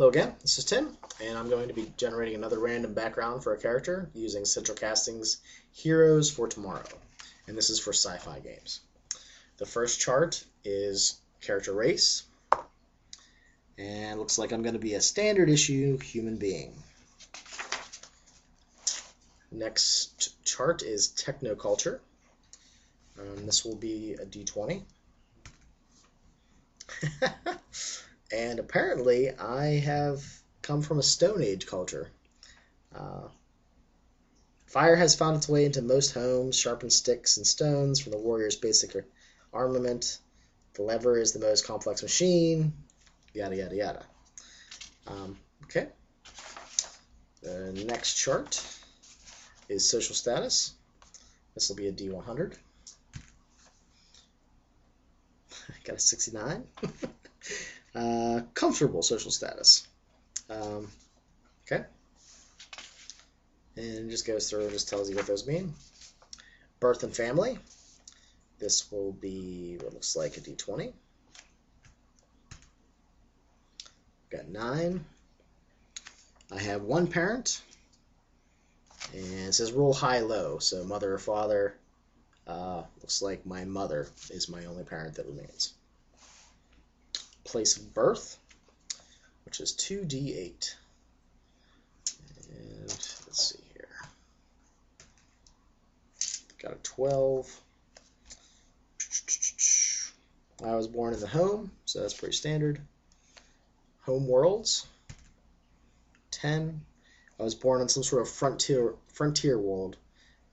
Hello again, this is Tim, and I'm going to be generating another random background for a character using Central Casting's Heroes for Tomorrow, and this is for sci-fi games. The first chart is character race, and looks like I'm going to be a standard issue human being. Next chart is technoculture. This will be a D20. And apparently I have come from a Stone Age culture. Fire has found its way into most homes, sharpened sticks and stones from the warrior's basic armament. The lever is the most complex machine, yada yada yada. Okay. The next chart is social status. This will be a D100. Got a 69. Comfortable social status. Okay. And it just goes through and just tells you what those mean. Birth and family. This will be what looks like a D20. Got 9. I have one parent. And it says roll high low. So mother or father. Looks like my mother is my only parent that remains. Place of birth, which is 2d8. And let's see here. Got a 12. I was born in the home, so that's pretty standard. Home worlds, 10. I was born on some sort of frontier world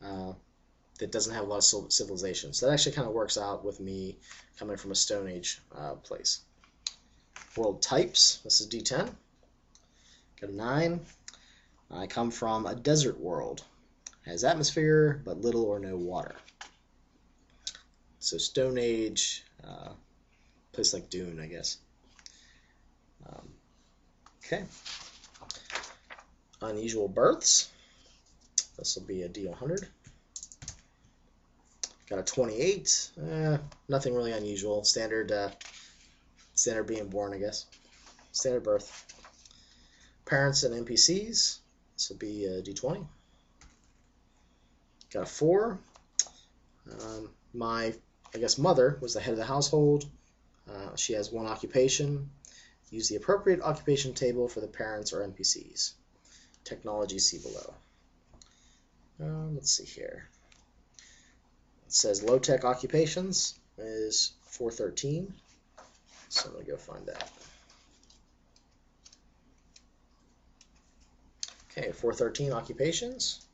that doesn't have a lot of civilization. So that actually kind of works out with me coming from a Stone Age place. World types, this is D10. Got a 9. I come from a desert world. Has atmosphere, but little or no water. So Stone Age, place like Dune, I guess. Okay. Unusual births. This will be a D100. Got a 28. Nothing really unusual. Standard being born, I guess. Standard birth. Parents and NPCs. This will be a D20. Got a 4. My, I guess, mother was the head of the household. She has one occupation. Use the appropriate occupation table for the parents or NPCs. Technology, see below. Let's see here. It says low-tech occupations is 413. So I'm going to go find that. Okay, 413 occupations.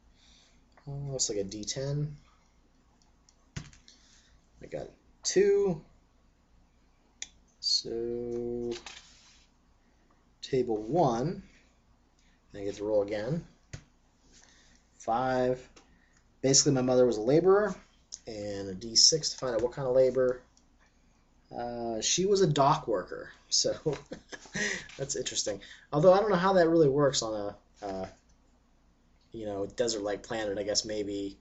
Looks like a D10. I got 2. So table 1. I get to roll again. 5. Basically, my mother was a laborer. And a D6 to find out what kind of labor. She was a dock worker, so that's interesting. Although I don't know how that really works on a desert-like planet. I guess maybe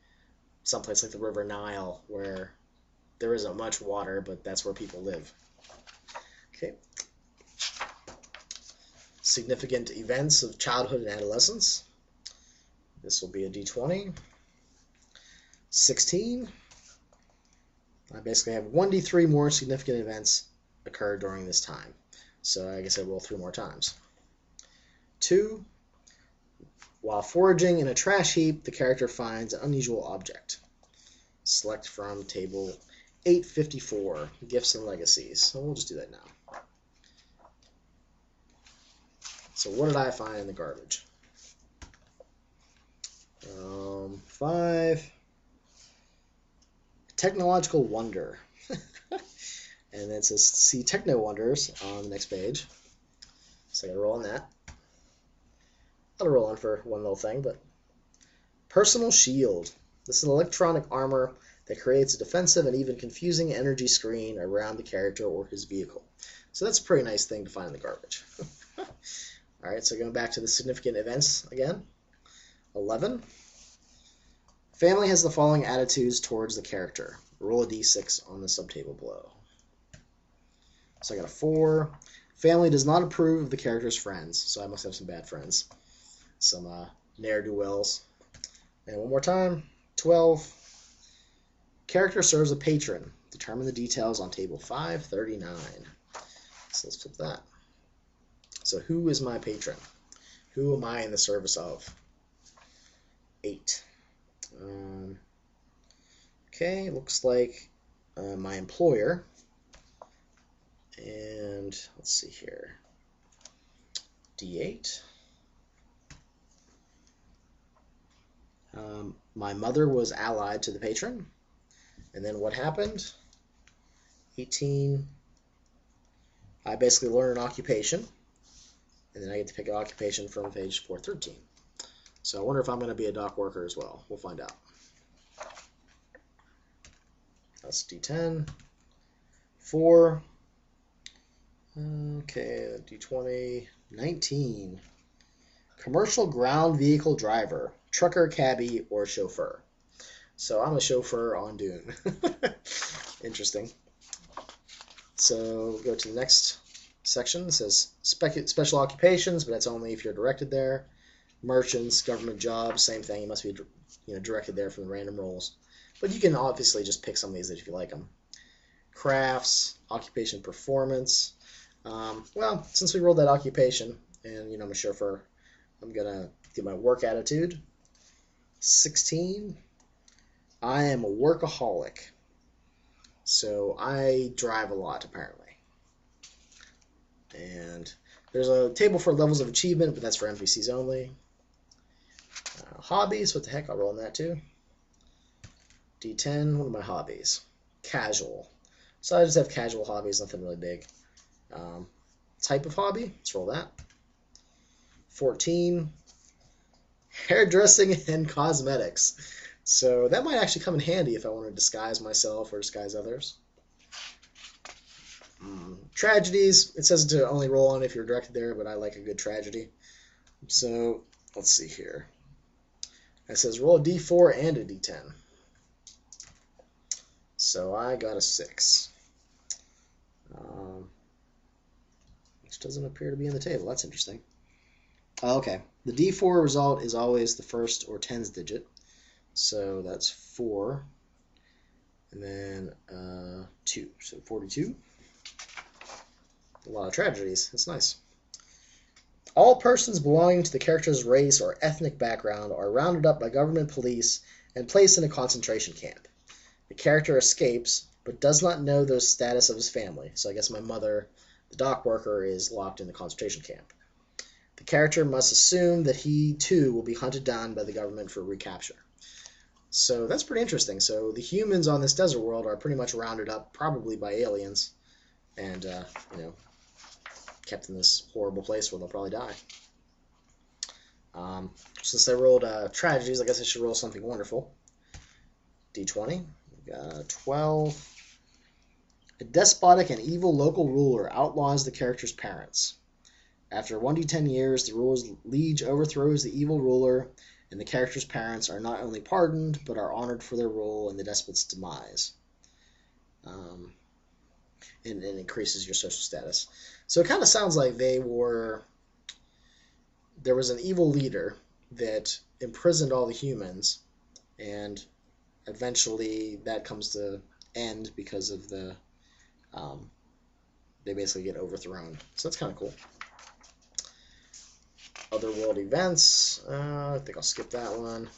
someplace like the River Nile where there isn't much water, but that's where people live. Okay. Significant events of childhood and adolescence. This will be a D20. 16. I basically have 1d3 more significant events occur during this time. So I guess I roll 3 more times. 2. While foraging in a trash heap, the character finds an unusual object. Select from table 854, Gifts and Legacies. So we'll just do that now. So what did I find in the garbage? 5. Technological wonder. And then it says see techno wonders on the next page. So I gotta roll on that. I'll roll on for one little thing, but personal shield. This is an electronic armor that creates a defensive and even confusing energy screen around the character or his vehicle. So that's a pretty nice thing to find in the garbage. Alright, so going back to the significant events again. 11. Family has the following attitudes towards the character. Roll a d6 on the subtable below. So I got a 4. Family does not approve of the character's friends, so I must have some bad friends. Some ne'er-do-wells. And one more time, 12. Character serves a patron. Determine the details on table 539. So let's flip that. So who is my patron? Who am I in the service of? 8. Okay, looks like my employer. And let's see here. D8. My mother was allied to the patron. And then what happened? 18. I basically learn an occupation. And then I get to pick an occupation from page 413. So I wonder if I'm going to be a dock worker as well. We'll find out. That's D10. 4. Okay, D20. 19. Commercial ground vehicle driver. Trucker, cabbie, or chauffeur. So I'm a chauffeur on Dune. Interesting. So go to the next section. It says special occupations, but that's only if you're directed there. Merchants, government jobs, same thing. You must be directed there from the random roles. But you can obviously just pick some of these if you like them. Crafts, occupation performance. Well, since we rolled that occupation, and I'm a chauffeur, I'm going to get my work attitude. 16. I am a workaholic. So I drive a lot, apparently. And there's a table for levels of achievement, but that's for NPCs only. Hobbies, what the heck, I'll roll on that too. D10, what are my hobbies? Casual. So I just have casual hobbies, nothing really big. Type of hobby, let's roll that. 14, hairdressing and cosmetics. So that might actually come in handy if I want to disguise myself or disguise others. Tragedies, it says to only roll on if you're directed there, but I like a good tragedy. So let's see here. It says roll a D4 and a D10. So I got a 6. Which doesn't appear to be in the table. That's interesting. Okay. The D4 result is always the first or tens digit. So that's 4. And then 2. So 42. A lot of tragedies. That's nice. All persons belonging to the character's race or ethnic background are rounded up by government police and placed in a concentration camp. The character escapes, but does not know the status of his family. So I guess my mother, the dock worker, is locked in the concentration camp. The character must assume that he, too, will be hunted down by the government for recapture. So that's pretty interesting. So the humans on this desert world are pretty much rounded up, probably by aliens, and, kept in this horrible place where they'll probably die. Since I rolled tragedies, I guess I should roll something wonderful. D20. We got 12. A despotic and evil local ruler outlaws the character's parents. After 1d10 years, the ruler's liege overthrows the evil ruler, and the character's parents are not only pardoned, but are honored for their role in the despot's demise. And increases your social status. So it kind of sounds like there was an evil leader that imprisoned all the humans, and eventually that comes to end because of they basically get overthrown. So that's kind of cool. Other world events, I think I'll skip that one.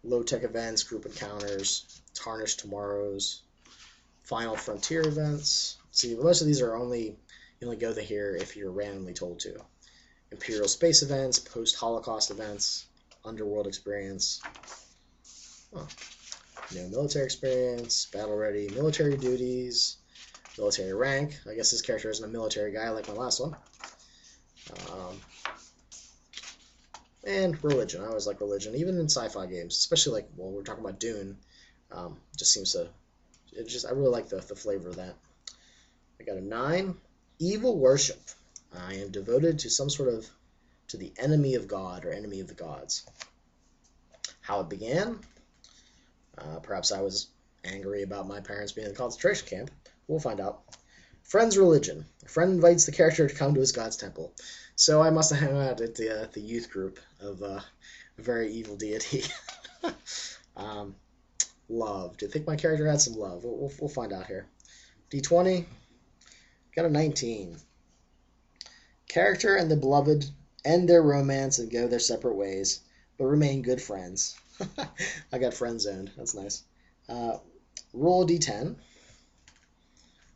Low-tech events, group encounters, tarnished tomorrows, final frontier events. See, most of these are you only go here if you're randomly told to. Imperial space events, post-Holocaust events, underworld experience. Oh. No military experience, battle ready, military duties, military rank. I guess this character isn't a military guy like my last one. And religion. I always like religion, even in sci-fi games, especially we're talking about Dune. Just seems to, I really like the flavor of that. I got a 9. Evil worship. I am devoted to to the enemy of God or enemy of the gods. How it began? Perhaps I was angry about my parents being in a concentration camp. We'll find out. Friend's religion. A friend invites the character to come to his god's temple. So I must have hung out at the youth group of a very evil deity. Love. Do you think my character had some love? We'll find out here. D20. Got a 19. Character and the beloved end their romance and go their separate ways, but remain good friends. I got friend zoned. That's nice. Roll a D10.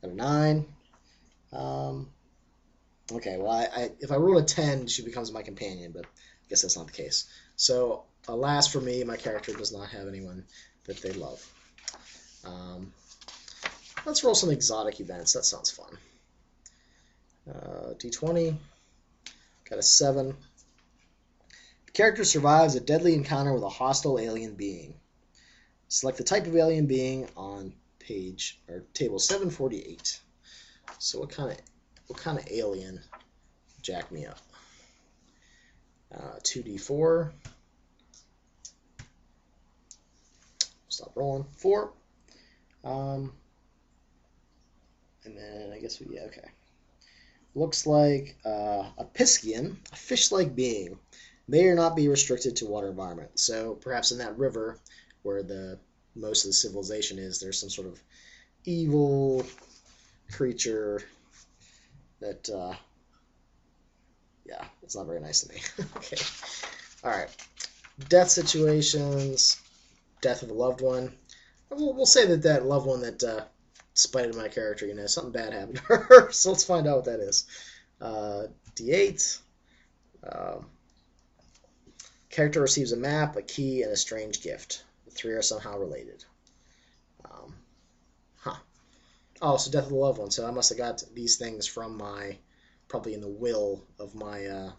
Got a 9. Okay, well, if I roll a 10, she becomes my companion, but I guess that's not the case. So, alas for me, my character does not have anyone that they love. Let's roll some exotic events. That sounds fun. D20. Got a 7. The character survives a deadly encounter with a hostile alien being. Select the type of alien being on table 748. So what kind of alien jacked me up? 2d4. Stop rolling. 4. And then I guess okay. Looks like a Piscian, a fish-like being, may or not be restricted to water environment. So perhaps in that river where most of the civilization is, there's some sort of evil creature that, yeah, it's not very nice to me. Okay. All right. Death situations, death of a loved one. We'll say that loved one that spited my character, something bad happened to her. So let's find out what that is. D8. Character receives a map, a key, and a strange gift. The 3 are somehow related. Oh, so death of a loved one. So I must have got these things from probably in the will of my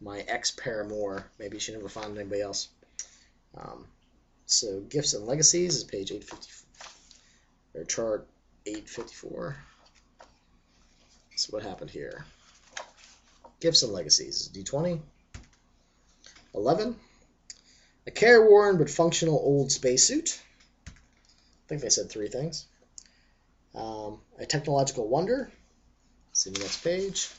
my ex-paramour. Maybe she never found anybody else. So gifts and legacies is page 854, or chart 854. So what happened here? Gifts and legacies. D20. 11. A careworn but functional old spacesuit. I think they said 3 things. A technological wonder. See the next page.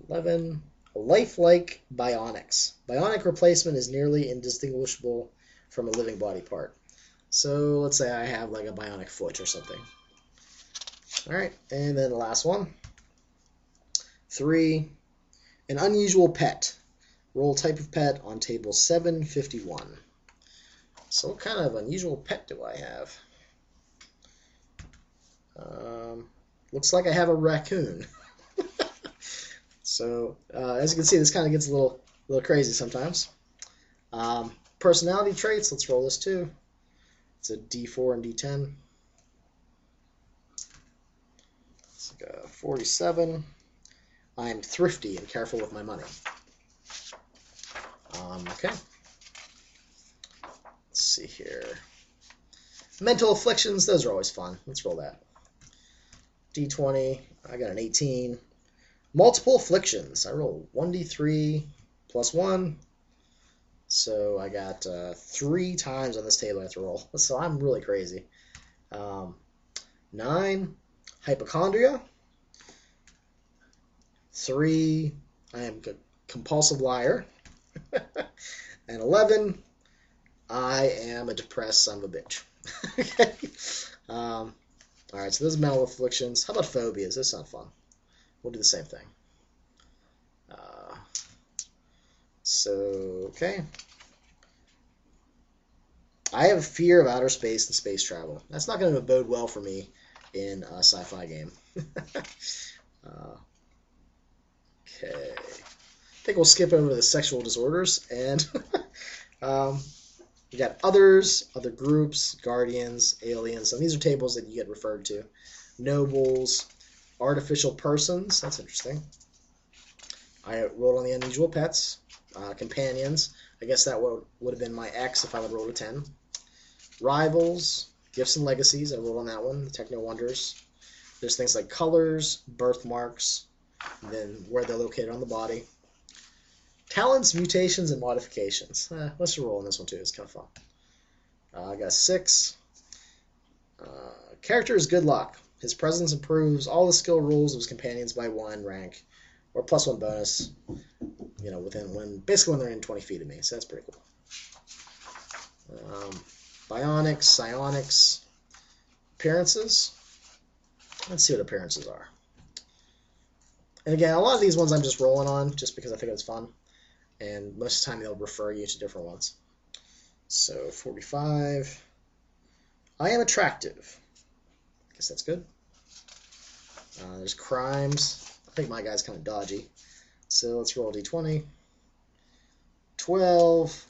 11. A lifelike bionics. Bionic replacement is nearly indistinguishable from a living body part. So let's say I have like a bionic foot or something. All right, and then the last one. 3. An unusual pet. Roll type of pet on table 751. So what kind of unusual pet do I have? Looks like I have a raccoon. So as you can see, this kind of gets a little crazy sometimes. Personality traits. Let's roll this too. It's a D4 and D10. It's like a 47. I'm thrifty and careful with my money. Okay. Let's see here. Mental afflictions, those are always fun. Let's roll that. D20, I got an 18. Multiple afflictions, I roll 1d3 plus 1. So I got 3 times on this table I have to roll. So I'm really crazy. 9, hypochondria. 3, I am a compulsive liar. And 11, I am a depressed son of a bitch. Okay. All right, so those are mental afflictions. How about phobias? This sounds fun. We'll do the same thing. Okay. I have fear of outer space and space travel. That's not going to bode well for me in a sci-fi game. Okay. I think we'll skip over the sexual disorders and we got others, other groups, guardians, aliens, and these are tables that you get referred to. Nobles, artificial persons, that's interesting. I rolled on the unusual pets, companions, I guess that would have been my ex if I would roll a 10. Rivals, gifts and legacies, I rolled on that one, the techno wonders. There's things like colors, birthmarks, and then where they're located on the body. Talents, mutations, and modifications. Let's roll on this one too. It's kind of fun. I got 6. Character is good luck. His presence improves all the skill rules of his companions by 1 rank, or +1 bonus. You know, basically when they're in 20 feet of me. So that's pretty cool. Bionics, psionics, appearances. Let's see what appearances are. And again, a lot of these ones I'm just rolling on just because I think it's fun. And most of the time they'll refer you to different ones. So 45. I am attractive. I guess that's good. There's crimes. I think my guy's kind of dodgy. So let's roll a d20. 12.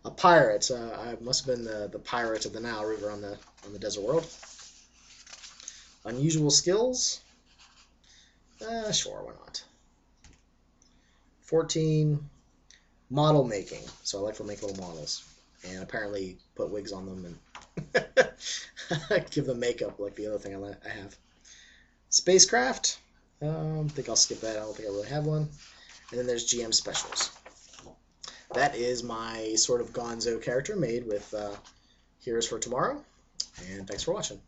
A pirate. I must have been the pirate of the Nile River on the desert world. Unusual skills. Sure, why not? 14. Model making. So I like to make little models. And apparently put wigs on them and give them makeup like the other thing I have. Spacecraft. I think I'll skip that. I don't think I really have one. And then there's GM specials. That is my sort of gonzo character made with Heroes for Tomorrow. And thanks for watching.